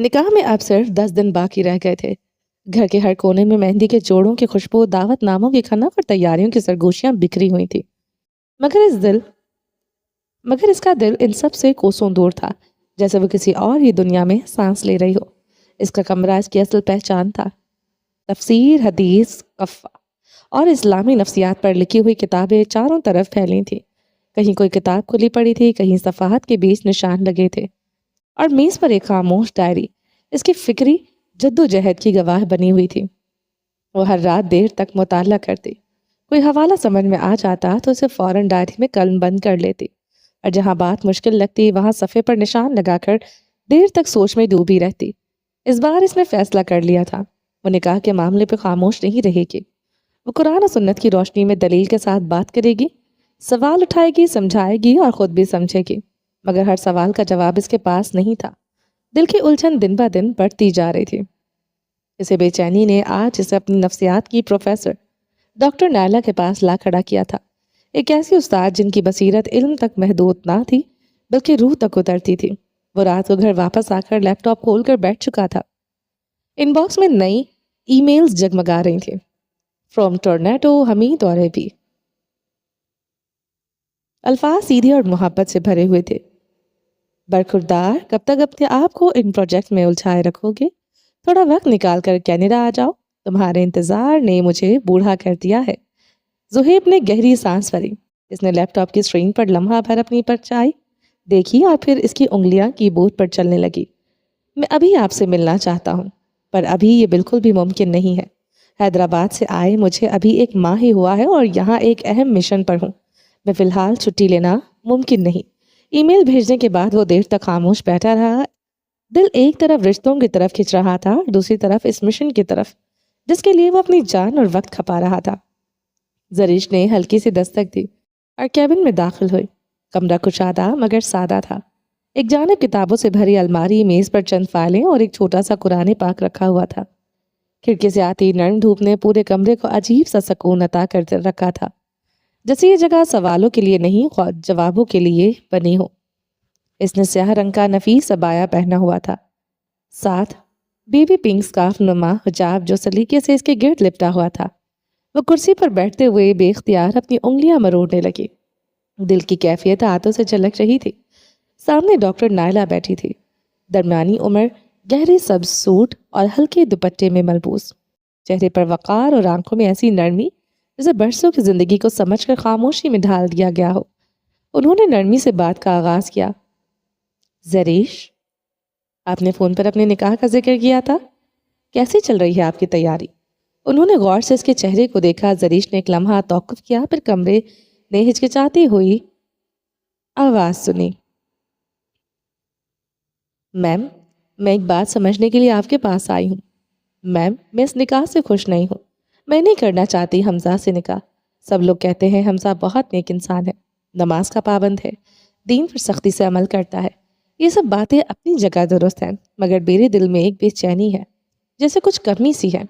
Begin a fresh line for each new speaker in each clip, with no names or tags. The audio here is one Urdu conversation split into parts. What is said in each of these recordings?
نکاح میں اب صرف 10 دن باقی رہ گئے تھے۔ گھر کے ہر کونے میں مہندی کے جوڑوں کی خوشبو، دعوت ناموں کی کھنک اور تیاریوں کی سرگوشیاں بکھری ہوئی تھی۔ مگر اس کا دل ان سب سے کوسوں دور تھا، جیسے وہ کسی اور ہی دنیا میں سانس لے رہی ہو۔ اس کا کمرہ اس کی اصل پہچان تھا۔ تفسیر، حدیث، قفا اور اسلامی نفسیات پر لکھی ہوئی کتابیں چاروں طرف پھیلی تھیں۔ کہیں کوئی کتاب کھلی پڑی تھی، کہیں صفحات کے بیچ نشان لگے تھے، اور میز پر ایک خاموش ڈائری اس کی فکری جد و جہد کی گواہ بنی ہوئی تھی۔ وہ ہر رات دیر تک مطالعہ کرتی۔ کوئی حوالہ سمجھ میں آ جاتا تو اسے فوراً ڈائری میں قلم بند کر لیتی، اور جہاں بات مشکل لگتی وہاں صفحے پر نشان لگا کر دیر تک سوچ میں ڈوبی رہتی۔ اس بار اس نے فیصلہ کر لیا تھا، وہ نکاح کے معاملے پہ خاموش نہیں رہے گی۔ وہ قرآن و سنت کی روشنی میں دلیل کے ساتھ بات کرے گی، سوال اٹھائے گی، سمجھائے گی اور خود بھی سمجھے گی، مگر ہر سوال کا جواب اس کے پاس نہیں تھا۔ دل کی الجھن دن بہ دن بڑھتی جا رہی تھی۔ اسے بے چینی نے آج اسے اپنی نفسیات کی پروفیسر ڈاکٹر نائلہ کے پاس لا کھڑا کیا تھا۔ ایک ایسی استاد جن کی بصیرت علم تک محدود نہ تھی بلکہ روح تک اترتی تھی۔ وہ رات کو گھر واپس آ کر لیپ ٹاپ کھول کر بیٹھ چکا تھا۔ ان باکس میں نئی ای میلز جگمگا رہی تھیں، فرام ٹورنیٹو، حمید اور ایبی۔ الفاظ سیدھے اور محبت سے بھرے ہوئے تھے۔ برخوردار، کب تک اپنے آپ کو ان پروجیکٹ میں الجھائے رکھو گے؟ تھوڑا وقت نکال کر کینیڈا آ جاؤ، تمہارے انتظار نے مجھے بوڑھا کر دیا ہے۔ زہیب نے گہری سانس بھری۔ اس نے لیپ ٹاپ کی اسکرین پر لمحہ بھر اپنی پرچھائی دیکھی اور پھر اس کی انگلیاں کی بورڈ پر چلنے لگی۔ میں ابھی آپ سے ملنا چاہتا ہوں، پر ابھی یہ بالکل بھی ممکن نہیں ہے۔ حیدرآباد سے آئے مجھے ابھی 1 ماہ ہی ہوا ہے اور یہاں ایک اہم مشن پر ہوں۔ میں فی الحال چھٹی لینا ممکن نہیں۔ ای میل بھیجنے کے بعد وہ دیر تک خاموش بیٹھا رہا۔ دل ایک طرف رشتوں کی طرف کھنچ رہا تھا، دوسری طرف اس مشن کی طرف جس کے لیے وہ اپنی جان اور وقت کھپا رہا تھا۔ زریش نے ہلکی سی دستک دی اور کیبن میں داخل ہوئی۔ کمرہ کشادہ مگر سادہ تھا۔ ایک جانب کتابوں سے بھری الماری، میز پر چند فائلیں اور ایک چھوٹا سا قرآن پاک رکھا ہوا تھا۔ کھڑکی سے آتی نرم دھوپ نے پورے کمرے کو عجیب سا سکون عطا کر رکھا تھا، جیسے یہ جگہ سوالوں کے لیے نہیں، جوابوں کے لیے بنی ہو۔ اس نے سیاہ رنگ کا نفیس عبایا پہنا ہوا تھا، ساتھ بیبی پنک سکارف نما حجاب جو سلیقے سے اس کے گرد لپٹا ہوا تھا۔ وہ کرسی پر بیٹھتے ہوئے بے اختیار اپنی انگلیاں مروڑنے لگی۔ دل کی کیفیت ہاتھوں سے جھلک رہی تھی۔ سامنے ڈاکٹر نائلہ بیٹھی تھی، درمیانی عمر، گہرے سبز سوٹ اور ہلکے دوپٹے میں ملبوس، چہرے پر وقار اور آنکھوں میں ایسی نرمی جسے برسوں کی زندگی کو سمجھ کر خاموشی میں ڈھال دیا گیا ہو۔ انہوں نے نرمی سے بات کا آغاز کیا۔ زریش، آپ نے فون پر اپنے نکاح کا ذکر کیا تھا، کیسی چل رہی ہے آپ کی تیاری؟ انہوں نے غور سے اس کے چہرے کو دیکھا۔ زریش نے ایک لمحہ توقف کیا، پھر کمرے نے ہچکچاتی ہوئی آواز سنی۔ میم، میں ایک بات سمجھنے کے لیے آپ کے پاس آئی ہوں۔ میم، میں اس نکاح سے خوش نہیں ہوں۔ میں نہیں کرنا چاہتی حمزہ سے نکاح۔ سب لوگ کہتے ہیں حمزہ بہت نیک انسان ہے، نماز کا پابند ہے، دین پر سختی سے عمل کرتا ہے۔ یہ سب باتیں اپنی جگہ درست ہیں، مگر میرے دل میں ایک بے چینی ہے، جیسے کچھ کمی سی ہے۔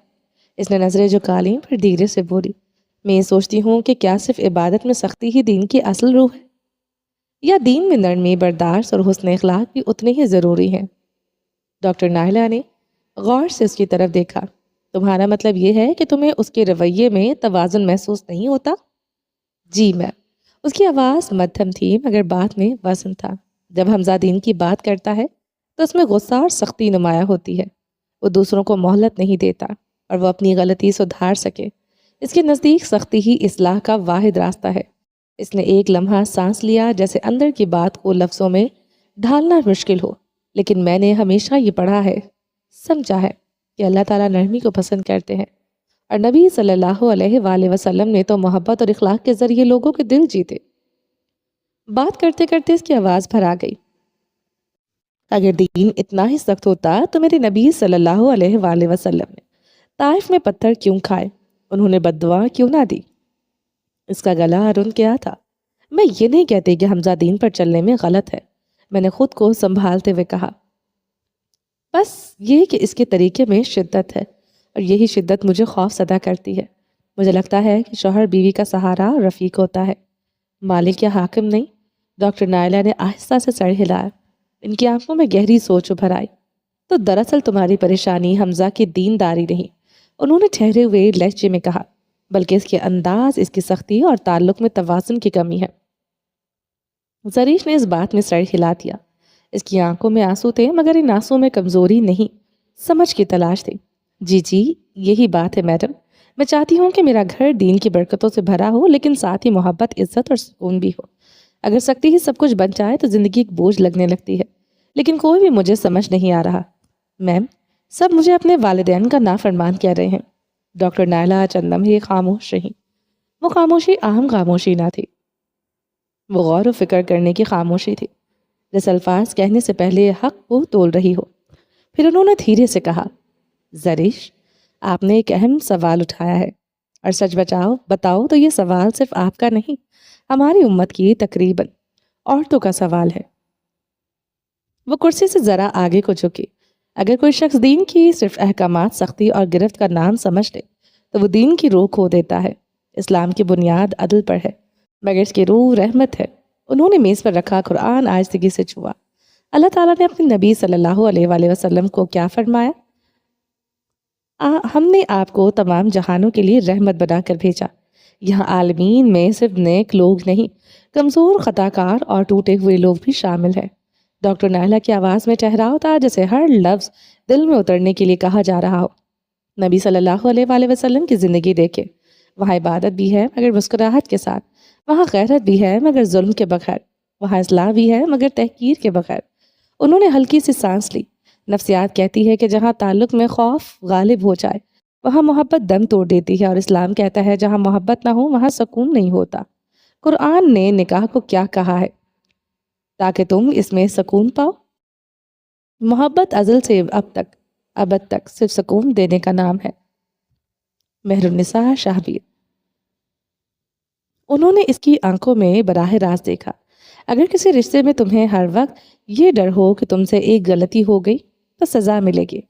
اس نے نظریں جھکا لیں، پھر دھیرے سے بولی، میں یہ سوچتی ہوں کہ کیا صرف عبادت میں سختی ہی دین کی اصل روح ہے، یا دین میں نرمی، برداشت اور حسن اخلاق بھی اتنے ہی ضروری ہیں؟ ڈاکٹر نائلہ نے غور سے اس کی طرف دیکھا۔ تمہارا مطلب یہ ہے کہ تمہیں اس کے رویے میں توازن محسوس نہیں ہوتا؟ جی میم۔ اس کی آواز مدھم تھی مگر بات میں وزن تھا۔ جب حمزہ دین کی بات کرتا ہے تو اس میں غصہ اور سختی نمایاں ہوتی ہے۔ وہ دوسروں کو مہلت نہیں دیتا اور وہ اپنی غلطی سدھار سکے۔ اس کے نزدیک سختی ہی اصلاح کا واحد راستہ ہے۔ اس نے ایک لمحہ سانس لیا، جیسے اندر کی بات کو لفظوں میں ڈھالنا مشکل ہو۔ لیکن میں نے ہمیشہ یہ پڑھا ہے، سمجھا ہے کہ اللہ تعالیٰ نرمی کو پسند کرتے ہیں، اور نبی صلی اللہ علیہ وآلہ وسلم نے تو محبت اور اخلاق کے ذریعے لوگوں کے دل جیتے۔ بات کرتے کرتے اس کی آواز بھرا گئی۔ اگر دین اتنا ہی سخت ہوتا تو میرے نبی صلی اللہ علیہ وآلہ وسلم نے طائف میں پتھر کیوں کھائے؟ انہوں نے بد دعا کیوں نہ دی؟ اس کا گلا رن گیا تھا۔ میں یہ نہیں کہتی کہ حمزہ دین پر چلنے میں غلط ہے، میں نے خود کو سنبھالتے ہوئے کہا، بس یہ کہ اس کے طریقے میں شدت ہے، اور یہی شدت مجھے خوف زدہ کرتی ہے۔ مجھے لگتا ہے کہ شوہر بیوی کا سہارا اور رفیق ہوتا ہے، مالک یا حاکم نہیں۔ ڈاکٹر نائلہ نے آہستہ سے سر ہلایا۔ ان کی آنکھوں میں گہری سوچ ابھر آئی۔ تو دراصل تمہاری پریشانی حمزہ کی دینداری نہیں، انہوں نے ٹھہرے ہوئے لہجے میں کہا، بلکہ اس کے انداز، اس کی سختی اور تعلق میں توازن کی کمی ہے۔ زریش نے اس بات میں سر ہلا دیا۔ اس کی آنکھوں میں آنسو تھے، مگر ان آنسو میں کمزوری نہیں، سمجھ کی تلاش تھی۔ جی یہی بات ہے میڈم، میں چاہتی ہوں کہ میرا گھر دین کی برکتوں سے بھرا ہو، لیکن ساتھ ہی محبت، عزت اور سکون بھی ہو۔ اگر سکتی ہی سب کچھ بن جائے تو زندگی ایک بوجھ لگنے لگتی ہے، لیکن کوئی بھی مجھے سمجھ نہیں آ رہا۔ میم، سب مجھے اپنے والدین کا نافرمان کہہ رہے ہیں۔ ڈاکٹر نائلہ چند لمحے خاموش رہیں۔ وہ خاموشی عام خاموشی نہ تھی، وہ غور و فکر کرنے کی خاموشی تھی، جیسے الفاظ کہنے سے پہلے حق کو تول رہی ہو۔ پھر انہوں نے دھیرے سے کہا، زریش، آپ نے ایک اہم سوال اٹھایا ہے، اور سچ بتاؤ تو یہ سوال صرف آپ کا نہیں، ہماری امت کی تقریباً عورتوں کا سوال ہے۔ وہ کرسی سے ذرا آگے کو جھکی۔ اگر کوئی شخص دین کی صرف احکامات، سختی اور گرفت کا نام سمجھ لے تو وہ دین کی روح کھو دیتا ہے۔ اسلام کی بنیاد عدل پر ہے، مگر اس کی روح رحمت ہے۔ انہوں نے میز پر رکھا قرآن آہستگی سے چھوا۔ اللہ تعالیٰ نے اپنے نبی صلی اللہ علیہ وآلہ وسلم کو کیا فرمایا؟ ہم نے آپ کو تمام جہانوں کے لیے رحمت بنا کر بھیجا۔ یہاں عالمین میں صرف نیک لوگ نہیں، کمزور، خطاکار اور ٹوٹے ہوئے لوگ بھی شامل ہیں۔ ڈاکٹر نائلہ کی آواز میں ٹھہراؤ تھا، جیسے ہر لفظ دل میں اترنے کے لیے کہا جا رہا ہو۔ نبی صلی اللہ علیہ وآلہ وسلم کی زندگی دیکھے، وہاں عبادت بھی ہے مگر مسکراہٹ کے ساتھ، وہاں غیرت بھی ہے مگر ظلم کے بغیر، وہاں اصلاح بھی ہے مگر تحقیر کے بغیر۔ انہوں نے ہلکی سی سانس لی۔ نفسیات کہتی ہے کہ جہاں تعلق میں خوف غالب ہو جائے وہاں محبت دم توڑ دیتی ہے، اور اسلام کہتا ہے جہاں محبت نہ ہو وہاں سکون نہیں ہوتا۔ قرآن نے نکاح کو کیا کہا ہے؟ تاکہ تم اس میں سکون پاؤ۔ محبت ازل سے ابد تک صرف سکون دینے کا نام ہے۔ مہر النساء شاہبیر۔ انہوں نے اس کی آنکھوں میں براہ راست دیکھا۔ اگر کسی رشتے میں تمہیں ہر وقت یہ ڈر ہو کہ تم سے ایک غلطی ہو گئی تو سزا ملے گی،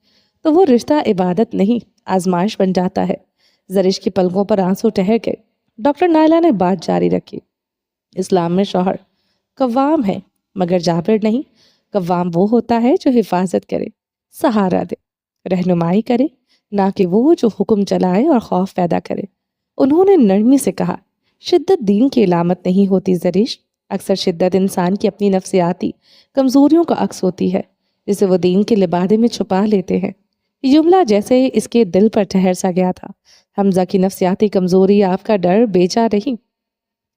تو وہ رشتہ عبادت نہیں، آزمائش بن جاتا ہے۔ زرش کی پلکوں پر آنسو ٹھہر گئے۔ ڈاکٹر نائلہ نے بات جاری رکھی۔ اسلام میں شوہر قوام ہے مگر جابر نہیں۔ قوام وہ ہوتا ہے جو حفاظت کرے، سہارا دے، رہنمائی کرے، نہ کہ وہ جو حکم چلائے اور خوف پیدا کرے۔ انہوں نے نرمی سے کہا، شدت دین کی علامت نہیں ہوتی زریش، اکثر شدت انسان کی اپنی نفسیاتی کمزوریوں کا عکس ہوتی ہے، جسے وہ دین کے لبادے میں چھپا لیتے ہیں۔ یہ جملہ جیسے اس کے دل پر ٹھہر سا گیا تھا۔ حمزہ کی نفسیاتی کمزوری آپ کا ڈر بیجا نہیں،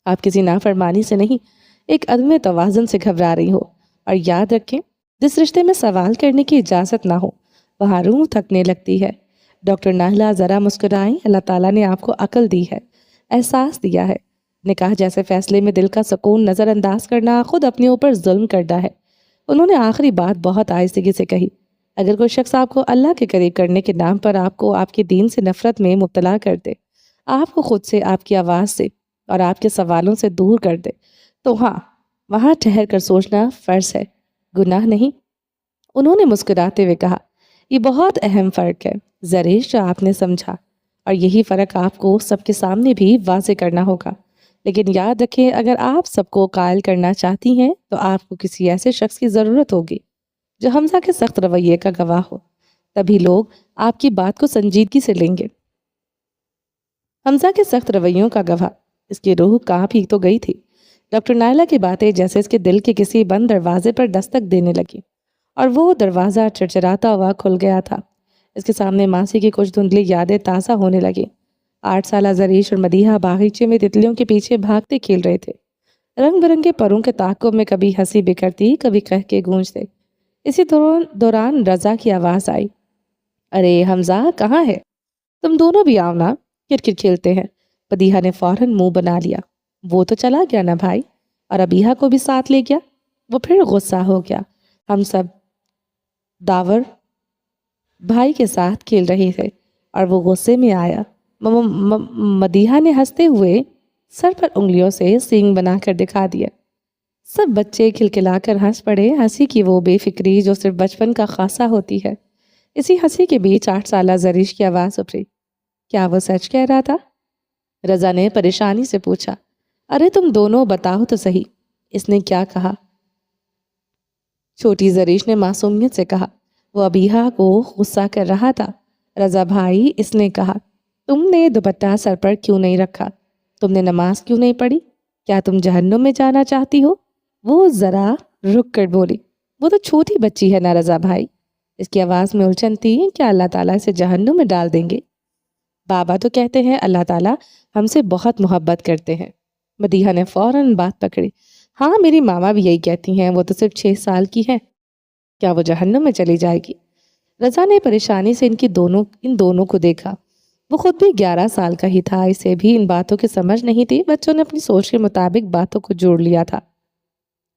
آپ کسی نافرمانی سے نہیں، ایک عدم توازن سے گھبرا رہی ہو۔ اور یاد رکھیں، جس رشتے میں سوال کرنے کی اجازت نہ ہو وہاں روح تھکنے لگتی ہے۔ ڈاکٹر نائلہ ذرا مسکرائیں۔ اللہ تعالیٰ نے آپ کو عقل دی ہے، احساس دیا ہے۔ نکاح جیسے فیصلے میں دل کا سکون نظر انداز کرنا خود اپنے اوپر ظلم کرنا ہے۔ انہوں نے آخری بات بہت آہستگی سے کہی، اگر کوئی شخص آپ کو اللہ کے قریب کرنے کے نام پر آپ کو آپ کے دین سے نفرت میں مبتلا کر دے، آپ کو خود سے، آپ کی آواز سے اور آپ کے سوالوں سے دور کر دے، تو ہاں، وہاں ٹھہر کر سوچنا فرض ہے، گناہ نہیں۔ انہوں نے مسکراتے ہوئے کہا، یہ بہت اہم فرق ہے زریش جو آپ نے سمجھا، اور یہی فرق آپ کو سب کے سامنے بھی واضح کرنا ہوگا۔ لیکن یاد رکھیں، اگر آپ سب کو قائل کرنا چاہتی ہیں تو آپ کو کسی ایسے شخص کی ضرورت ہوگی جو حمزہ کے سخت رویے کا گواہ ہو، تبھی لوگ آپ کی بات کو سنجیدگی سے لیں گے۔ حمزہ کے سخت رویوں کا گواہ، اس کی روح کانپ ہی تو گئی تھی۔ ڈاکٹر نائلہ کی باتیں جیسے اس کے دل کے کسی بند دروازے پر دستک دینے لگی، اور وہ دروازہ چرچراتا ہوا کھل گیا تھا۔ اس کے سامنے ماسی کی کچھ دھندلی یادیں تازہ ہونے لگی۔ 8 سالہ زریش اور مدیحہ باغیچے میں تتلیوں کے پیچھے بھاگتے کھیل رہے تھے۔ رنگ برنگے پروں کے تعاقب میں کبھی ہنسی بکھرتی، کبھی قہقہے کے گونجتے۔ اسی دوران رضا کی آواز آئی، ارے حمزہ کہاں ہے؟ تم دونوں بھی آؤ نا، کرکٹ کھیلتے ہیں۔ مدیحہ نے فوراً منہ بنا لیا، وہ تو چلا گیا نا بھائی، اور ابیحہ کو بھی ساتھ لے گیا۔ وہ پھر غصہ ہو گیا۔ ہم سب داور بھائی کے ساتھ کھیل رہے تھے اور وہ غصے میں آیا۔ مدیحہ نے ہنستے ہوئے سر پر انگلیوں سے سینگ بنا کر دکھا دیا۔ سب بچے کھلکھلا کر ہنس پڑے، ہنسی کی وہ بے فکری جو صرف بچپن کا خاصہ ہوتی ہے۔ اسی ہنسی کے بیچ 8 سالہ زریش کی آواز ابھری، کیا وہ سچ کہہ رہا تھا؟ رضا نے پریشانی سے پوچھا، ارے تم دونوں بتاؤ تو صحیح، اس نے کیا کہا؟ چھوٹی زریش نے معصومیت سے کہا، وہ ابیہا کو غصہ کر رہا تھا۔ رضا بھائی، اس نے کہا، تم نے دوپٹہ سر پر کیوں نہیں رکھا؟ تم نے نماز کیوں نہیں پڑھی؟ کیا تم جہنم میں جانا چاہتی ہو؟ وہ ذرا رک کر بولی، وہ تو چھوٹی بچی ہے نا رضا بھائی۔ اس کی آواز میں الجھن تھی کہ اللہ تعالیٰ اسے جہنم میں ڈال دیں گے۔ بابا تو کہتے ہیں اللہ تعالیٰ ہم سے بہت محبت کرتے ہیں۔ مدیحہ نے فوراً بات پکڑی، ہاں میری ماما بھی یہی کہتی ہیں، وہ تو صرف 6 سال کی ہے، کیا وہ جہنم میں چلی جائے گی؟ رضا نے پریشانی سے ان دونوں کو دیکھا۔ وہ خود بھی 11 سال کا ہی تھا، اسے بھی ان باتوں کی سمجھ نہیں تھی۔ بچوں نے اپنی سوچ کے مطابق باتوں کو جوڑ لیا تھا۔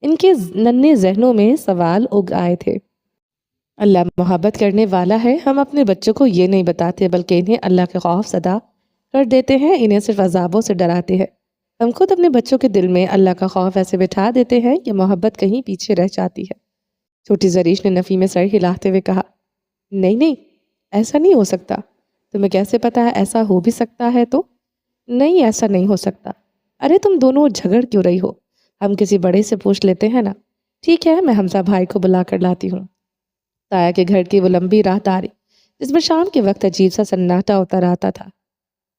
ان کے ننھے ذہنوں میں سوال اگ آئے تھے۔ اللہ محبت کرنے والا ہے، ہم اپنے بچوں کو یہ نہیں بتاتے بلکہ انہیں اللہ کے خوف زدہ کر دیتے ہیں، انہیں صرف عذابوں سے ڈراتے ہیں۔ ہم خود اپنے بچوں کے دل میں اللہ کا خوف ایسے بٹھا دیتے ہیں کہ محبت کہیں پیچھے رہ جاتی ہے۔ چھوٹی زریش نے نفی میں سر ہلاتے ہوئے کہا، نہیں ایسا نہیں ہو سکتا۔ تمہیں کیسے پتا ہے ایسا ہو بھی سکتا ہے؟ تو نہیں، ایسا نہیں ہو سکتا۔ ارے تم دونوں جھگڑ کیوں رہی ہو؟ ہم کسی بڑے سے پوچھ لیتے ہیں نا۔ ٹھیک ہے، میں حمزہ بھائی کو بلا کر لاتی ہوں۔ تایا کے گھر کی وہ لمبی راہ تاری جس میں شام کے وقت عجیب سا سناٹا اتر آتا تھا۔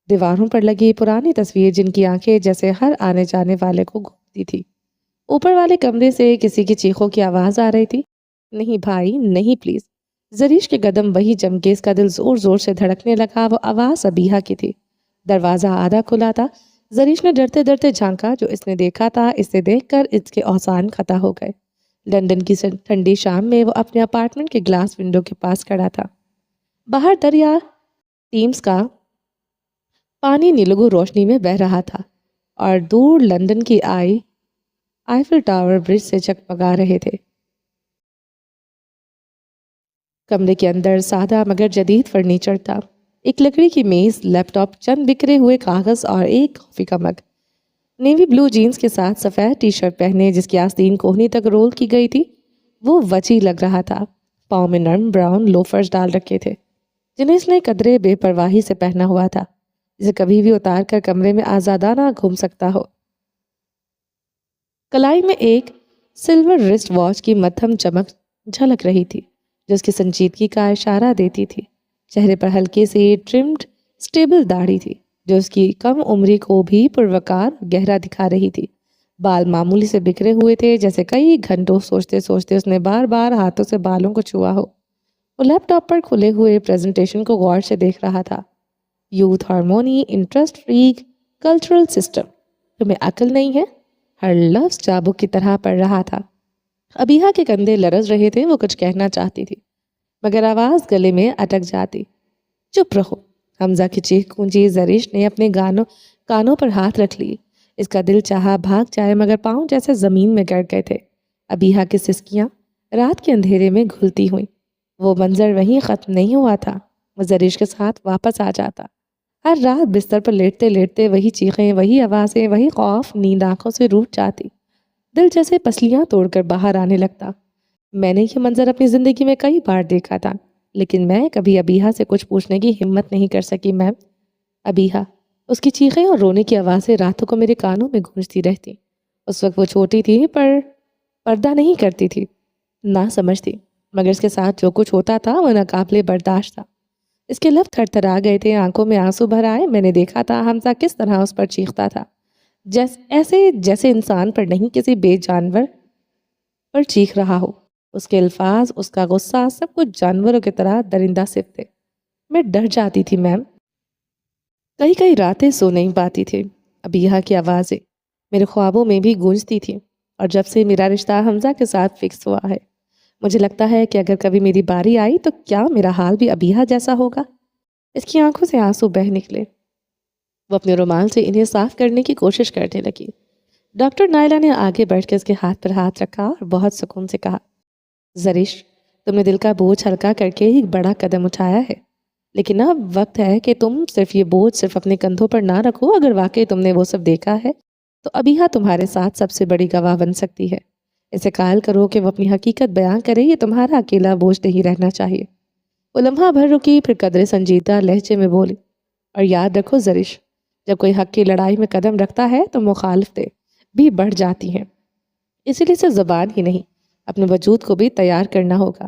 دیواروں پر لگی پرانی تصویر جن کی آنکھیں جیسے ہر آنے جانے والے کو گھومتی تھی۔ اوپر والے کمرے سے کسی کی چیخوں کی آواز آ رہی تھی، نہیں بھائی نہیں پلیز۔ زریش کے قدم وہی جم کے اس کا دل زور زور سے دھڑکنے لگا۔ وہ آواز ابیہا کی تھی۔ دروازہ آدھا کھلا تھا۔ زریش نے ڈرتے ڈرتے جھانکا، جو اس نے دیکھا تھا اسے دیکھ کر اس کے اوزان خطا ہو گئے۔ لندن کی ٹھنڈی شام میں وہ اپنے اپارٹمنٹ کے گلاس ونڈو کے پاس کھڑا تھا۔ باہر دریا ٹیمز کا پانی نیلگو روشنی میں بہہ رہا تھا اور دور لندن کی آئیفل ٹاور برج سے چکمگا رہے تھے۔ کمرے کے اندر سادہ مگر جدید فرنیچر تھا۔ ایک لکڑی کی میز، لیپ ٹاپ، چند بکھرے ہوئے کاغذ اور ایک کافی کا مگ۔ نیوی بلو جینز کے ساتھ سفید ٹی شرٹ پہنے جس کی آستین کوہنی تک رول کی گئی تھی، وہ وچی لگ رہا تھا۔ پاؤں میں نرم براؤن لوفرز ڈال رکھے تھے جنہیں اس نے قدرے بے پرواہی سے پہنا ہوا تھا، جسے کبھی بھی اتار کر کمرے میں آزادانہ گھوم سکتا ہو۔ کلائی میں ایک سلور رسٹ واچ کی مدھم چمک جھلک رہی تھی جو اس کی سنجیدگی کا اشارہ دیتی تھی۔ چہرے پر ہلکی سی ٹرمڈ سٹیبل داڑھی تھی جو اس کی کم عمری کو بھی پروقار گہرا دکھا رہی تھی۔ بال معمولی سے بکھرے ہوئے تھے، جیسے کئی گھنٹوں سوچتے سوچتے اس نے بار بار ہاتھوں سے بالوں کو چھوا ہو۔ وہ لیپ ٹاپ پر کھلے ہوئے پریزنٹیشن کو غور سے دیکھ رہا تھا۔ Youth harmony, interest freak, cultural system. تمہیں عقل نہیں ہے؟ ہر لفظ چابک کی طرح پڑھ رہا تھا۔ ابیہا کے کندھے لرز رہے تھے، وہ کچھ کہنا چاہتی تھی مگر آواز گلے میں اٹک جاتی۔ چپ رہو، حمزہ کی چیخ گونجی۔ زریش نے اپنے کانوں پر ہاتھ رکھ لی۔ اس کا دل چاہا بھاگ جائے مگر پاؤں جیسے زمین میں گڑ گئے تھے۔ ابیہا کی سسکیاں رات کے اندھیرے میں گھلتی ہوئیں۔ وہ منظر وہیں ختم نہیں ہوا تھا، وہ زریش کے ساتھ واپس آ جاتا۔ ہر رات بستر پر لیٹتے لیٹتے وہی چیخیں، وہی آوازیں، وہی خوف نیند آنکھوں سے روٹھ جاتی۔ دل جیسے پسلیاں توڑ کر باہر آنے لگتا۔ میں نے یہ منظر اپنی زندگی میں کئی بار دیکھا تھا لیکن میں کبھی ابیہا سے کچھ پوچھنے کی ہمت نہیں کر سکی میم۔ ابیہا، اس کی چیخیں اور رونے کی آوازیں راتوں کو میرے کانوں میں گونجتی رہتی۔ اس وقت وہ چھوٹی تھی پر پردہ نہیں کرتی تھی، نہ سمجھتی، مگر اس کے ساتھ جو کچھ ہوتا تھا وہ ناقابل برداشت تھا۔ اس کے لب تھر تھر آ گئے تھے، آنکھوں میں آنسو بھر آئے۔ میں نے دیکھا تھا حمزہ کس طرح اس پر چیختا تھا، جیسے انسان پر نہیں کسی بے جانور پر چیخ رہا ہو۔ اس کے الفاظ، اس کا غصہ، سب کچھ جانوروں کی طرح درندہ صفت تھے۔ میں ڈر جاتی تھی میم۔ کئی راتیں سو نہیں پاتی تھی۔ ابیہا کی آوازیں میرے خوابوں میں بھی گونجتی تھیں، اور جب سے میرا رشتہ حمزہ کے ساتھ فکس ہوا ہے مجھے لگتا ہے کہ اگر کبھی میری باری آئی تو کیا میرا حال بھی ابیہا جیسا ہوگا۔ اس کی آنکھوں سے آنسو بہہ نکلے۔ وہ اپنے رومال سے انہیں صاف کرنے کی کوشش کرنے لگی۔ ڈاکٹر نائلہ نے آگے بیٹھ کے اس کے ہاتھ پر ہاتھ رکھا اور بہت سکون سے کہا، زریش، تم نے دل کا بوجھ ہلکا کر کے ایک بڑا قدم اٹھایا ہے، لیکن اب وقت ہے کہ تم یہ بوجھ صرف اپنے کندھوں پر نہ رکھو۔ اگر واقعی تم نے وہ سب دیکھا ہے تو ابیہا تمہارے ساتھ سب سے بڑی گواہ بن سکتی ہے۔ اسے قائل کرو کہ وہ اپنی حقیقت بیان کرے، یہ تمہارا اکیلا بوجھ نہیں رہنا چاہیے۔ وہ لمحہ بھر رکی، پھر قدرے سنجیدہ لہجے میں بولی، اور یاد رکھو زریش، جب کوئی حق کی لڑائی میں قدم رکھتا ہے تو مخالفتیں بھی بڑھ جاتی ہیں، اسی لیے صرف زبان ہی نہیں، اپنے وجود کو بھی تیار کرنا ہوگا۔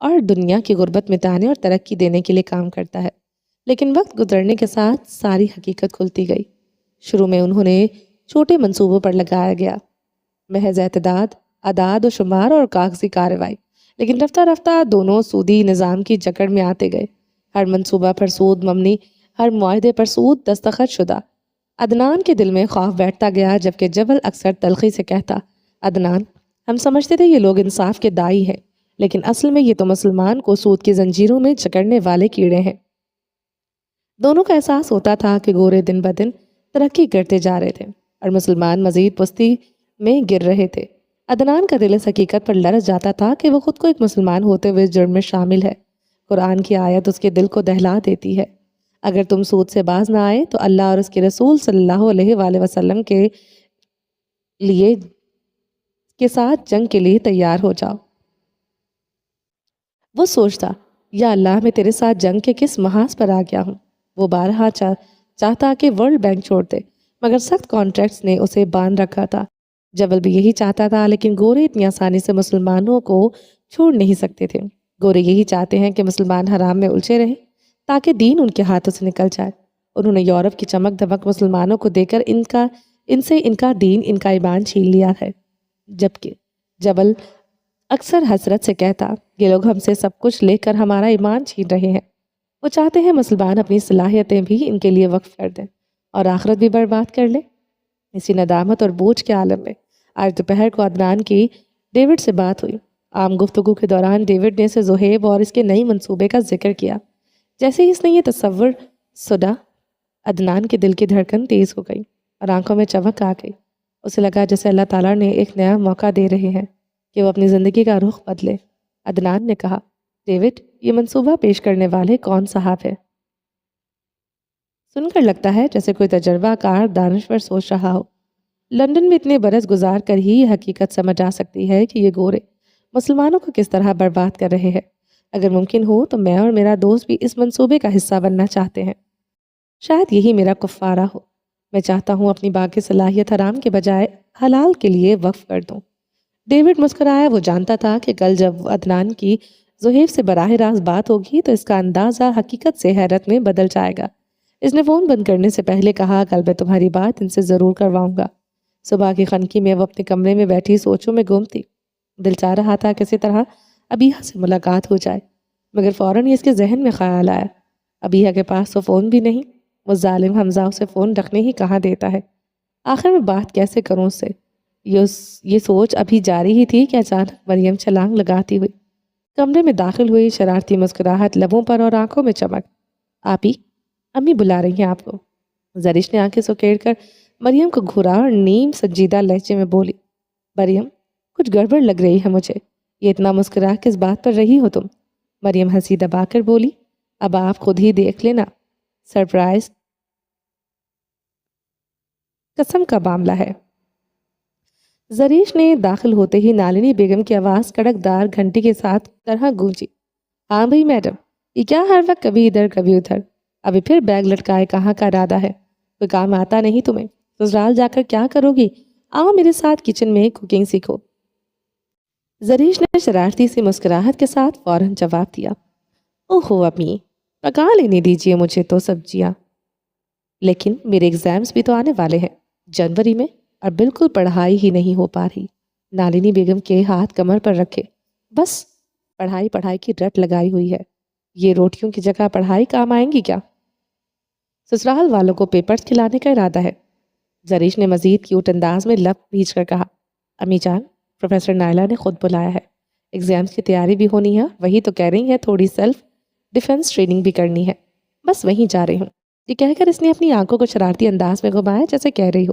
اور دنیا کی غربت مٹانے اور ترقی دینے کے لیے کام کرتا ہے۔ لیکن وقت گزرنے کے ساتھ ساری حقیقت کھلتی گئی۔ شروع میں انہوں نے چھوٹے منصوبوں پر لگایا گیا، محض اعتداد، اعداد و شمار اور کاغذی کارروائی، لیکن رفتہ رفتہ دونوں سودی نظام کی جکڑ میں آتے گئے۔ ہر منصوبہ پر سود مبنی، ہر معاہدے پر سود دستخط شدہ۔ عدنان کے دل میں خوف بیٹھتا گیا، جبکہ جبل اکثر تلخی سے کہتا، عدنان، ہم سمجھتے تھے یہ لوگ انصاف کے دائی ہیں، لیکن اصل میں یہ تو مسلمان کو سود کی زنجیروں میں جکڑنے والے کیڑے ہیں۔ دونوں کا احساس ہوتا تھا کہ گورے دن بدن ترقی کرتے جا رہے تھے اور مسلمان مزید پستی میں گر رہے تھے۔ عدنان کا دل اس حقیقت پر لرز جاتا تھا کہ وہ خود کو ایک مسلمان ہوتے ہوئے اس جرم میں شامل ہے۔ قرآن کی آیت اس کے دل کو دہلا دیتی ہے، اگر تم سود سے باز نہ آئے تو اللہ اور اس کے رسول صلی اللہ علیہ وآلہ وسلم کے ساتھ جنگ کے لیے تیار ہو جاؤ۔ وہ سوچتا، یا اللہ، میں تیرے ساتھ جنگ کے کس محاذ پر آ گیا ہوں۔ وہ بارہا چاہتا کہ ورلڈ بینک چھوڑ دے، مگر سخت کانٹریکٹس نے اسے باندھ رکھا تھا۔ جبل بھی یہی چاہتا تھا، لیکن گورے اتنی آسانی سے مسلمانوں کو چھوڑ نہیں سکتے تھے۔ گورے یہی چاہتے ہیں کہ مسلمان حرام میں الجھے رہیں تاکہ دین ان کے ہاتھوں سے نکل جائے۔ انہوں نے یورپ کی چمک دمک مسلمانوں کو دے کر ان سے ان کا دین، ان کا ایمان چھین لیا ہے۔ جبکہ جبل اکثر حسرت سے کہتا، یہ لوگ ہم سے سب کچھ لے کر ہمارا ایمان چھین رہے ہیں۔ وہ چاہتے ہیں مسلمان اپنی صلاحیتیں بھی ان کے لیے وقف کر دیں اور آخرت بھی برباد کر لیں۔ اسی ندامت اور بوجھ کے عالم میں آج دوپہر کو عدنان کی ڈیوڈ سے بات ہوئی۔ عام گفتگو کے دوران ڈیوڈ نے اسے زہیب اور اس کے نئی منصوبے کا ذکر کیا۔ جیسے ہی اس نے یہ تصور سنا، عدنان کے دل کی دھڑکن تیز ہو گئی اور آنکھوں میں چمک آ گئی۔ اسے لگا جیسے اللہ تعالیٰ نے ایک نیا موقع دے رہے ہیں کہ وہ اپنی زندگی کا رخ بدلے۔ عدنان نے کہا، ڈیوڈ، یہ منصوبہ پیش کرنے والے کون صاحب ہے؟ سن کر لگتا ہے جیسے کوئی تجربہ کار دانشور سوچ رہا ہو۔ لندن میں اتنے برس گزار کر ہی یہ حقیقت سمجھ آ سکتی ہے کہ یہ گورے مسلمانوں کو کس طرح برباد کر رہے ہیں۔ اگر ممکن ہو تو میں اور میرا دوست بھی اس منصوبے کا حصہ بننا چاہتے ہیں۔ شاید یہی میرا کفارہ ہو۔ میں چاہتا ہوں اپنی باقی صلاحیت حرام کے بجائے حلال کے لیے وقف کر دوں۔ ڈیوڈ مسکرایا۔ وہ جانتا تھا کہ کل جب عدنان کی زہیب سے براہ راست بات ہوگی تو اس کا اندازہ حقیقت سے حیرت میں بدل جائے گا۔ اس نے فون بند کرنے سے پہلے کہا، کل میں تمہاری بات ان سے ضرور کرواؤں گا۔ صبح کی خنکی میں وہ اپنے کمرے میں بیٹھی سوچوں میں گم تھی۔ دل چاہ رہا تھا کسی طرح ابیہ سے ملاقات ہو جائے، مگر فوراً ہی اس کے ذہن میں خیال آیا، ابیہ کے پاس تو فون بھی نہیں۔ وہ ظالم حمزہ اسے فون رکھنے ہی کہاں دیتا ہے۔ آخر میں بات کیسے کروں اس سے؟ یہ سوچ ابھی جاری ہی تھی کہ اچانک مریم چھلانگ لگاتی ہوئی کمرے میں داخل ہوئی، شرارتی مسکراہٹ لبوں پر اور آنکھوں میں چمک۔ آپی، امی بلا رہی ہیں آپ کو۔ زریش نے آنکھیں سکیڑ کر مریم کو گھورا اور نیم سنجیدہ لہجے میں بولی، مریم، کچھ گڑبڑ لگ رہی ہے مجھے، یہ اتنا مسکرا کس بات پر رہی ہو تم؟ مریم ہنسی دبا کر بولی، اب آپ خود ہی دیکھ لینا، سرپرائز قسم کا معاملہ ہے۔ زریش نے داخل ہوتے ہی نالنی بیگم کی آواز کڑک دار گھنٹی کے ساتھ طرح گونجی، ہاں بھائی میڈم، یہ کیا ہر وقت کبھی ادھر کبھی ادھر؟ ابھی پھر بیگ لٹکائے کہاں کا ارادہ ہے؟ کوئی کام آتا نہیں تمہیں؟ سسرال جا کر کیا کرو گی؟ آؤ میرے ساتھ کچن میں کوکنگ سیکھو۔ زریش نے شرارتی سی مسکراہٹ کے ساتھ فوراً جواب دیا، اوہو امی، پکا لینے دیجیے مجھے تو سبزیاں، لیکن میرے ایگزامز بھی تو آنے والے ہیں جنوری میں، اور بالکل پڑھائی ہی نہیں ہو پا رہی۔ نالنی بیگم کے ہاتھ کمر پر رکھے، بس پڑھائی کی رٹ لگائی ہوئی ہے، یہ روٹیوں کی جگہ پڑھائی کام آئیں گی کیا؟ سسرال والوں کو پیپرز کھلانے کا ارادہ ہے۔ زریش نے مزید کیوٹ انداز میں لب بھیج کر کہا، امی جان، پروفیسر نائلہ نے خود بلایا ہے، ایگزامز کی تیاری بھی ہونی ہے، وہی تو کہہ رہی ہے تھوڑی سیلف ڈیفense ٹریننگ بھی کرنی ہے، بس وہیں جا رہی ہوں۔ یہ کہہ کر اس نے اپنی آنکھوں کو شرارتی انداز میں گھمایا جیسے کہہ رہی ہو،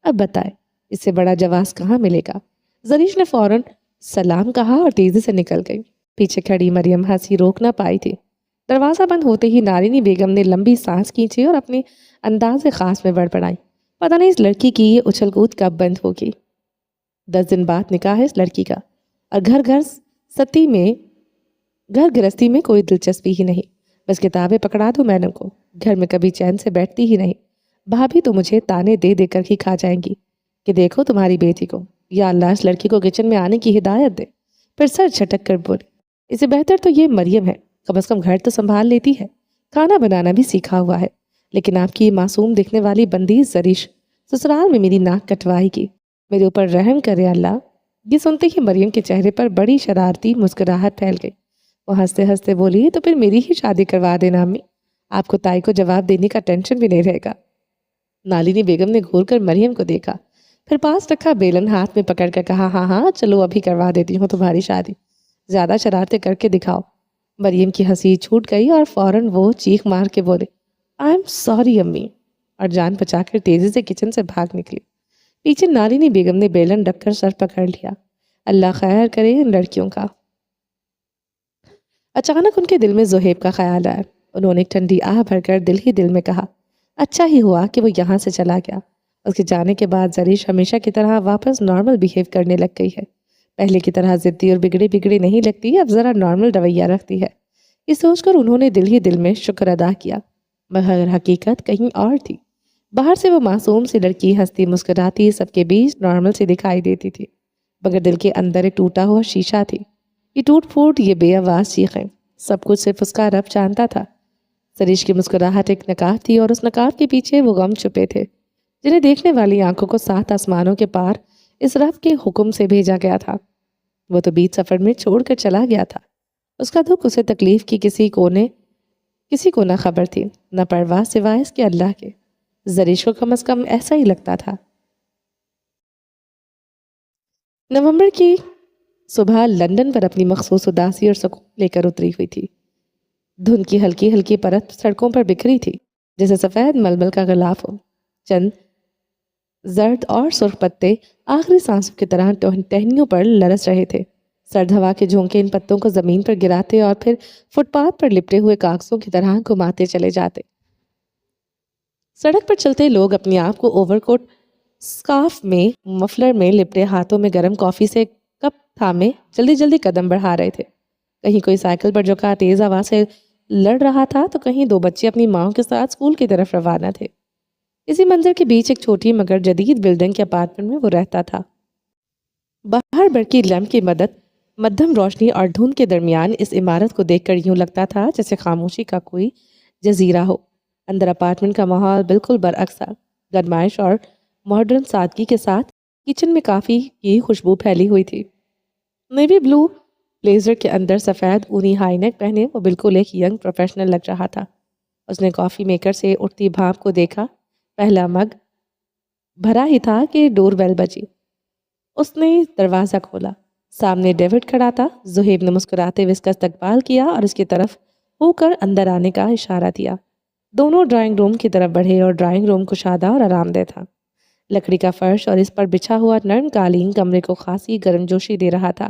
اب بتائے اس سے بڑا جواز کہاں ملے گا؟ زریش نے فوراً سلام کہا اور تیزی سے نکل گئی۔ پیچھے کھڑی مریم ہنسی روک نہ پائی تھی۔ دروازہ بند ہوتے ہی نالنی بیگم نے لمبی سانس کھینچی اور اپنے انداز خاص میں بڑبڑائی، پتہ نہیں اس لڑکی کی یہ اچھل کود کب بند ہوگی۔ 10 دن بعد نکاح ہے اس لڑکی کا، اور گھر گرستی میں کوئی دلچسپی ہی نہیں، بس کتابیں پکڑا دو میڈم کو، گھر میں کبھی چین سے بیٹھتی ہی نہیں۔ بھابھی تو مجھے تانے دے دے کر ہی کھا جائیں گی کہ دیکھو تمہاری بیٹی کو، یا اللہ اس لڑکی کو کچن میں آنے کی ہدایت دے۔ پھر سر جھٹک کر بولی، اسے بہتر تو یہ مریم ہے، کم از کم گھر تو سنبھال لیتی ہے، کھانا بنانا بھی سیکھا ہوا ہے۔ لیکن آپ کی معصوم دکھنے والی بندی زریش سسرال میں میری ناک کٹوائے گی، میرے اوپر رحم کرے اللہ۔ یہ سنتے ہی مریم کے چہرے پر بڑی شرارتی مسکراہٹ پھیل گئی۔ وہ ہنستے ہنستے بولی، تو پھر میری ہی شادی کروا دینا امی، آپ کو تائی کو جواب دینے کا ٹینشن بھی نہیں رہے گا۔ نالنی بیگم نے گھور کر مریم کو دیکھا، پھر پاس رکھا بیلن ہاتھ میں پکڑ کر کہا، ہاں ہاں چلو ابھی کروا دیتی ہوں تمہاری شادی، زیادہ شرارتیں کر کے دکھاؤ۔ مریم کی ہنسی چھوٹ گئی اور فوراً وہ چیخ مار کے بولے، آئی ایم سوری امی، اور جان بچا کر تیزی سے کچن سے بھاگ نکلی۔ پیچھے نالنی بیگم نے بیلن رکھ کر سر پکڑ لیا۔ اللہ خیر کرے ان لڑکیوں کا۔ اچانک ان کے دل میں زہیب کا خیال آیا۔ انہوں نے ایک ٹھنڈی آہ بھر کر دل ہی دل میں کہا، اچھا ہی ہوا کہ وہ یہاں سے چلا گیا۔ اس کے جانے کے بعد زریش ہمیشہ کی طرح واپس نارمل بیہیو کرنے لگ گئی ہے۔ پہلے کی طرح ضدی اور بگڑی نہیں لگتی، اب ذرا نارمل رویہ رکھتی ہے۔ یہ سوچ کر انہوں نے دل ہی دل میں شکر ادا کیا، مگر حقیقت کہیں اور تھی۔ باہر سے وہ معصوم سی لڑکی ہنستی مسکراتی سب کے بیچ نارمل سی دکھائی دیتی تھی، مگر دل کے اندر ایک ٹوٹا ہوا شیشہ تھی۔ یہ ٹوٹ پھوٹ، یہ بے آواز چیخیں، سب کچھ صرف اس کا رب جانتا تھا۔ زریش کی مسکراہٹ ایک نقاب تھی اور اس نقاب کے پیچھے وہ غم چھپے تھے جنہیں دیکھنے والی آنکھوں کو 7 آسمانوں کے پار اس رب کے حکم سے بھیجا گیا تھا۔ وہ تو بیچ سفر میں چھوڑ کر چلا گیا تھا۔ اس کا دکھ، اسے تکلیف کی کسی کو نہ خبر تھی، نہ پرواہ سوائے اس کے اللہ کے۔ زریش کو کم از کم ایسا ہی لگتا تھا۔ نومبر کی صبح لندن پر اپنی مخصوص اداسی اور سکون لے کر اتری ہوئی تھی۔ دھند کی ہلکی ہلکی پرت سڑکوں پر بکھری تھی، جیسے سفید ململ کا غلاف ہو۔ چند زرد اور سرخ پتے آخری سانسوں کی طرح ٹہنیوں پر لرز رہے تھے۔ سرد ہوا کے جھونکے ان پتوں کو زمین پر گراتے اور پھر فٹ پاتھ پر لپٹے ہوئے کاغذوں کی طرح گھماتے چلے جاتے۔ سڑک پر چلتے لوگ اپنے آپ کو اوور کوٹ، سکارف میں، مفلر میں لپٹے ہاتھوں میں گرم کافی سے کپ تھامے جلدی جلدی قدم بڑھا رہے تھے۔ کہیں کوئی سائیکل پر جھکا تیز آواز سے لڑ رہا تھا تو کہیں 2 بچے اپنی ماں کے ساتھ اسکول کی طرف روانہ تھے۔ اسی منظر کے بیچ ایک چھوٹی مگر جدید بلڈنگ کے اپارٹمنٹ میں وہ رہتا تھا۔ باہر برقی لیمپ کی مدھم روشنی اور دھند کے درمیان اس عمارت کو دیکھ کر یوں لگتا تھا جیسے خاموشی کا کوئی جزیرہ ہو۔ اندر اپارٹمنٹ کا ماحول بالکل برعکس تھا، گرمائش اور ماڈرن سادگی کے ساتھ کچن میں کافی کی خوشبو پھیلی ہوئی تھی۔ نیوی بلو بلیزر کے اندر سفید اونی ہائی نیک پہنے وہ بالکل ایک ینگ پروفیشنل لگ رہا تھا۔ اس نے کافی میکر سے اٹھتی بھاپ کو دیکھا۔ پہلا مگ بھرا ہی تھا کہ ڈور بیل بجی۔ اس نے دروازہ کھولا۔ سامنے ڈیوڈ کھڑا تھا۔ زہیب نے مسکراتے ہوئے اس کا استقبال کیا اور اس کی طرف ہو کر اندر آنے کا اشارہ دیا۔ دونوں ڈرائنگ روم کی طرف بڑھے اور ڈرائنگ روم کشادہ اور آرام دہ تھا۔ لکڑی کا فرش اور اس پر بچھا ہوا نرم قالین کمرے کو خاصی گرم جوشی دے رہا تھا۔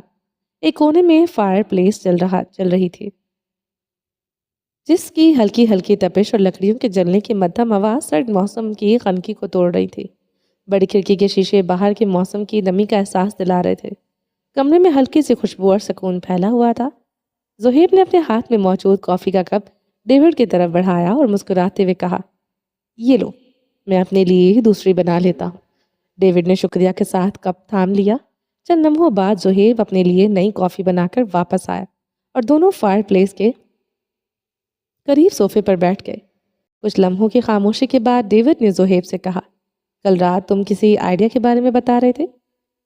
ایک کونے میں فائر پلیس چل رہی تھی، جس کی ہلکی ہلکی تپش اور لکڑیوں کے جلنے کی مدھم آواز سرد موسم کی خنکی کو توڑ رہی تھی۔ بڑی کھڑکی کے شیشے باہر کے موسم کی نمی کا احساس دلا رہے تھے۔ کمرے میں ہلکی سی خوشبو اور سکون پھیلا ہوا تھا۔ زہیب نے اپنے ہاتھ میں موجود کافی کا کپ ڈیوڈ کی طرف بڑھایا اور مسکراتے ہوئے کہا، یہ لو، میں اپنے لیے ہی دوسری بنا لیتا ہوں۔ ڈیوڈ نے شکریہ کے ساتھ کپ تھام لیا۔ چند لمحوں بعد زہیب اپنے لیے نئی کافی بنا کر واپس آیا اور دونوں فائر پلیس کے قریب صوفے پر بیٹھ گئے۔ کچھ لمحوں کی خاموشی کے بعد ڈیوڈ نے زہیب سے کہا، کل رات تم کسی آئیڈیا کے بارے میں بتا رہے تھے؟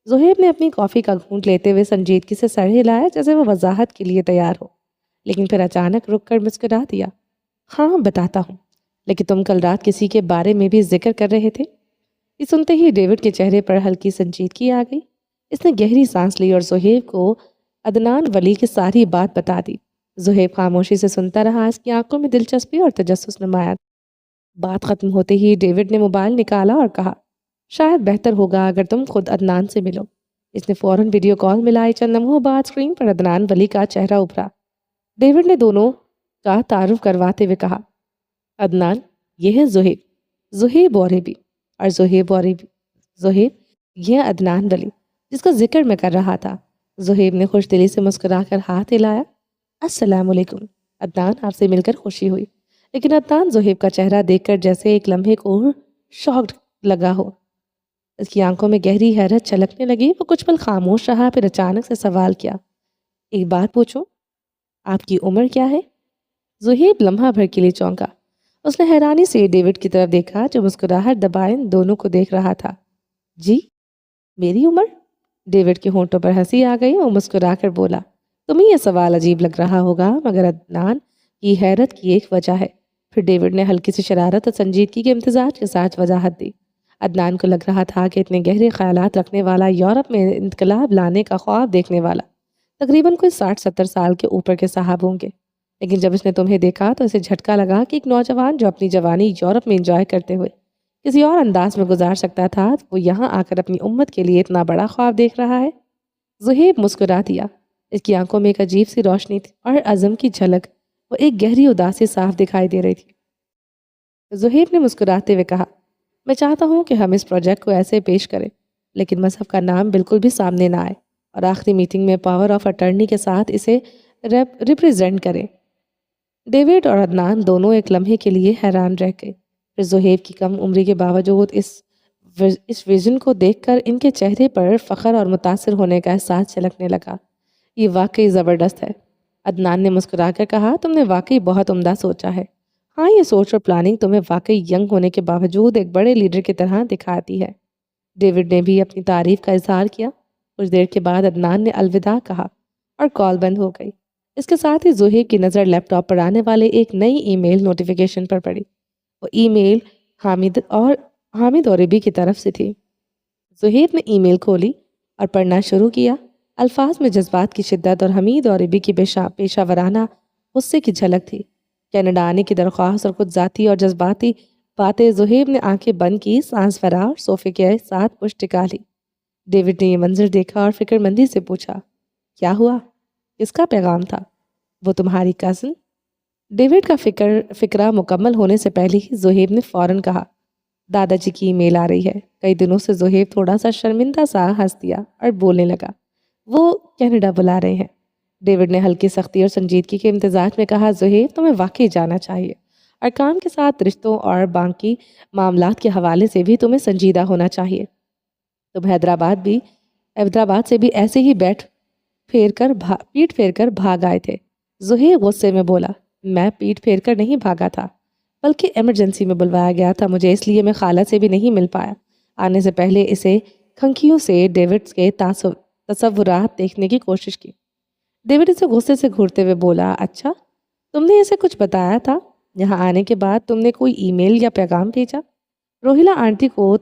زہیب نے اپنی کافی کا گھونٹ لیتے ہوئے سنجیدگی سے سر ہلایا جیسے وہ وضاحت کے لیے تیار ہو، لیکن پھر اچانک رک کر مسکرا دیا۔ ہاں بتاتا ہوں، لیکن تم کل رات کسی کے بارے میں بھی ذکر کر رہے تھے؟ یہ سنتے ہی ڈیوڈ کے چہرے پر ہلکی سنجیدگی آ گئی۔ اس نے گہری سانس لی اور زہیب کو عدنان ولی کی ساری بات بتا دی۔ زہیب خاموشی سے سنتا رہا، اس کی آنکھوں میں دلچسپی اور تجسس نمایاں۔ بات ختم ہوتے ہی ڈیوڈ نے موبائل نکالا اور کہا، شاید بہتر ہوگا اگر تم خود عدنان سے ملو۔ اس نے فوراً ویڈیو کال ملائی۔ چند لمحوں بعد اسکرین پر عدنان ولی کا چہرہ ابھرا۔ ڈیوڈ نے دونوں کا تعارف کرواتے ہوئے کہا، عدنان، یہ ہے زہیب اوریبی، اور زہیب یہ عدنان ولی جس کا ذکر میں کر رہا تھا۔ زہیب نے خوش دلی سے مسکرا کر ہاتھ ہلایا۔ السلام علیکم عدنان، آپ سے مل کر خوشی ہوئی۔ لیکن عدنان زہیب کا چہرہ دیکھ کر جیسے ایک لمحے کو شاکڈ لگا ہو۔ اس کی آنکھوں میں گہری حیرت چھلکنے لگی۔ وہ کچھ پل خاموش رہا، پھر اچانک سے سوال کیا، ایک بات پوچھوں؟ آپ کی عمر کیا ہے؟ زہیب لمحہ بھر کے لیے چونکا۔ اس نے حیرانی سے ڈیوڈ کی طرف دیکھا جو مسکراہٹ دبائے دونوں کو دیکھ رہا تھا۔ جی میری عمر؟ ڈیوڈ کے ہونٹوں پر ہنسی آ گئی اور مسکرا کر بولا، تمہیں یہ سوال عجیب لگ رہا ہوگا مگر عدنان کی حیرت کی ایک وجہ ہے۔ پھر ڈیوڈ نے ہلکی سی شرارت اور سنجیدگی کے امتزاج کے ساتھ وضاحت دی۔ عدنان کو لگ رہا تھا کہ اتنے گہرے خیالات رکھنے والا، یورپ میں انقلاب لانے کا خواب دیکھنے والا تقریباً کوئی 60-70 سال کے اوپر کے صاحب ہوں گے، لیکن جب اس نے تمہیں دیکھا تو اسے جھٹکا لگا کہ ایک نوجوان جو اپنی جوانی یورپ میں انجوائے کرتے ہوئے کسی اور انداز میں گزار سکتا تھا، وہ یہاں آ کر اپنی امت کے لیے اتنا بڑا خواب دیکھ رہا ہے۔ زہیب مسکرا دیا۔ اس کی آنکھوں میں ایک عجیب سی روشنی تھی اور عزم کی جھلک، وہ ایک گہری اداسی صاف دکھائی دے رہی تھی۔ زہیب نے مسکراتے ہوئے کہا، میں چاہتا ہوں کہ ہم اس پروجیکٹ کو ایسے پیش کریں لیکن مذہب کا نام بالکل بھی سامنے نہ آئے اور آخری میٹنگ میں پاور آف اٹرنی کے ساتھ اسے ریپریزنٹ کریں۔ ڈیوڈ اور عدنان دونوں ایک لمحے کے لیے حیران رہ گئے۔ پھر زہیب کی کم عمری کے باوجود اس ویژن کو دیکھ کر ان کے چہرے پر فخر اور متاثر ہونے کا احساس چھلکنے لگا۔ یہ واقعی زبردست ہے۔ عدنان نے مسکرا کر کہا، تم نے واقعی بہت عمدہ سوچا ہے۔ ہاں، یہ سوچ اور پلاننگ تمہیں واقعی ینگ ہونے کے باوجود ایک بڑے لیڈر کی طرح دکھاتی ہے۔ ڈیوڈ نے بھی اپنی تعریف کا اظہار کیا۔ کچھ دیر کے بعد عدنان نے الوداع کہا اور کال بند ہو گئی۔ اس کے ساتھ ہی زہیب کی نظر لیپ ٹاپ پر آنے والے ایک نئی ای میل نوٹیفیکیشن پر پڑی۔ وہ ای میل حامد اور ربی کی طرف سے تھی۔ زہیب نے ای میل کھولی اور پڑھنا شروع کیا۔ الفاظ میں جذبات کی شدت اور حمید اور ربی کی پیشہ ورانہ غصے کی جھلک تھی۔ کینیڈا آنے کی درخواست اور کچھ ذاتی اور جذباتی باتیں۔ زہیب نے آنکھیں بند کی، سانس بھرا اور صوفے کے ساتھ پشت ٹکا لی۔ ڈیوڈ نے یہ منظر دیکھا اور فکر مندی سے پوچھا، کیا ہوا؟ کس کا پیغام تھا؟ وہ تمہاری کزن؟ ڈیوڈ کا فکرہ مکمل ہونے سے پہلے ہی زہیب نے فوراً کہا، دادا جی کی ای میل آ رہی ہے۔ کئی دنوں سے زہیب تھوڑا سا شرمندہ سا ہنس دیا اور بولنے لگا، وہ کینیڈا بلا رہے ہیں۔ ڈیوڈ نے ہلکی سختی اور سنجیدگی کے امتزاج میں کہا، زہیب تمہیں واقعی جانا چاہیے اور کام کے ساتھ رشتوں اور باقی معاملات کے حوالے سے بھی تمہیں سنجیدہ ہونا چاہیے۔ تم حیدرآباد سے بھی ایسے ہی پیٹ پھیر کر بھاگ آئے تھے۔ زہیب غصے میں بولا، میں پیٹ پھیر کر نہیں بھاگا تھا بلکہ ایمرجنسی میں بلوایا گیا تھا مجھے، اس لیے میں خالہ سے بھی نہیں مل پایا۔ آنے سے پہلے اسے کھنکیوں سے ڈیوڈ کے تصورات دیکھنے کی کوشش کی۔ ڈیوڈ اسے غصے سے گھورتے ہوئے بولا، اچھا تم نے اسے کچھ بتایا تھا؟ یہاں آنے کے بعد تم نے کوئی ای میل یا پیغام بھیجا؟ روہیلا آنٹی کو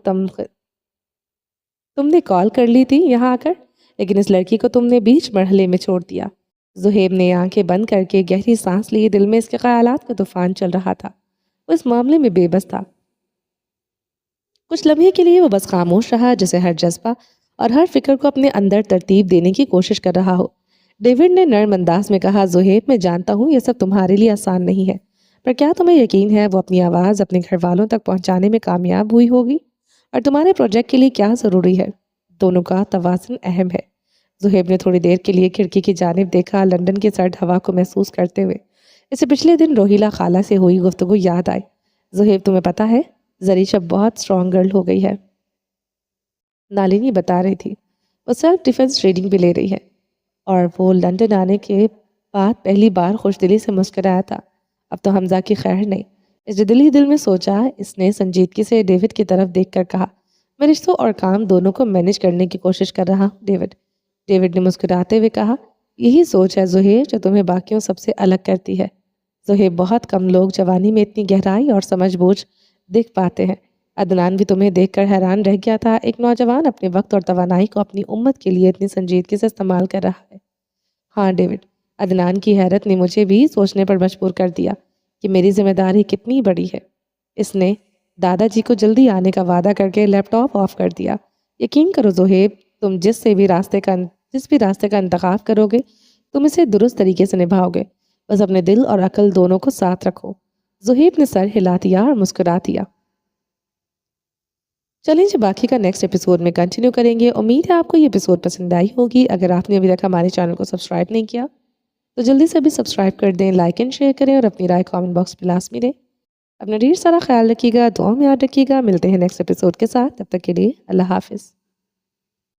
تم نے کال کر لی تھی یہاں آ کر، لیکن اس لڑکی کو تم نے بیچ مرحلے میں چھوڑ دیا۔ زہیب نے آنکھیں بند کر کے گہری سانس لی، دل میں اس کے خیالات کا طوفان چل رہا تھا۔ وہ اس معاملے میں بے بس تھا۔ کچھ لمحے کے لیے وہ بس خاموش رہا، جسے ہر جذبہ اور ہر فکر کو اپنے اندر ترتیب دینے کی کوشش کر رہا ہو۔ ڈیوڈ نے نرم انداز میں کہا، زہیب میں جانتا ہوں یہ سب تمہارے لیے آسان نہیں ہے، پر کیا تمہیں یقین ہے وہ اپنی آواز اپنے گھر والوں تک پہنچانے میں کامیاب ہوئی ہوگی؟ اور تمہارے پروجیکٹ کے لیے کیا ضروری ہے؟ دونوں کا توازن اہم ہے۔ زہیب نے تھوڑی دیر کے لیے کھڑکی کی جانب دیکھا، لندن کی سرد ہوا کو محسوس کرتے ہوئے۔ اسے پچھلے دن روہیلا خالہ سے ہوئی گفتگو یاد آئی۔ زہیب تمہیں پتہ ہے زریشا بہت اسٹرانگ گرل ہو گئی ہے، نالنی بتا رہی تھی۔ وہ سیلف ڈیفense ٹریڈنگ بھی لے رہی ہے اور وہ لندن آنے کے بعد پہلی بار خوش دلی سے مسکرایا تھا۔ اب تو حمزہ کی خیر نہیں، اس جدلی دل میں سوچا۔ اس نے سنجیدگی سے ڈیوڈ کی طرف دیکھ کر کہا، میں رشتوں اور کام دونوں کو مینج کرنے کی کوشش کر رہا ہوں ڈیوڈ نے مسکراتے ہوئے کہا، یہی سوچ ہے زہیب جو تمہیں باقیوں سب سے الگ کرتی ہے۔ زہیب بہت کم لوگ جوانی میں اتنی گہرائی اور سمجھ بوجھ دیکھ پاتے ہیں۔ عدنان بھی تمہیں دیکھ کر حیران رہ گیا تھا، ایک نوجوان اپنے وقت اور توانائی کو اپنی امت کے لیے اتنی سنجیدگی سے استعمال کر رہا ہے۔ ہاں ڈیوڈ، عدنان کی حیرت نے مجھے بھی سوچنے پر مجبور کر دیا کہ میری ذمہ داری کتنی بڑی ہے۔ اس نے دادا جی کو جلدی آنے کا وعدہ کر کے لیپ ٹاپ آف کر دیا۔ یقین کرو زہیب، تم جس بھی راستے کا انتخاب کرو گے تم اسے درست طریقے سے نبھاؤ گے، بس اپنے دل اور عقل دونوں کو ساتھ رکھو۔ زہیب نے سر ہلا دیا اور مسکرا دیا۔ چلیں جی، باقی کا نیکسٹ ایپیسوڈ میں کنٹینیو کریں گے۔ امید ہے آپ کو یہ ایپیسوڈ پسند آئی ہوگی۔ اگر آپ نے ابھی تک ہمارے چینل کو سبسکرائب نہیں کیا تو جلدی سے بھی سبسکرائب کر دیں، لائک اینڈ شیئر کریں اور اپنی رائے کامنٹ باکس میں لازمی دیں۔ اپنا ڈھیر سارا خیال رکھیے گا، دعاؤں میں یاد رکھیے گا۔ ملتے ہیں نیکسٹ ایپیسوڈ کے ساتھ، تب تک کے لیے اللہ حافظ۔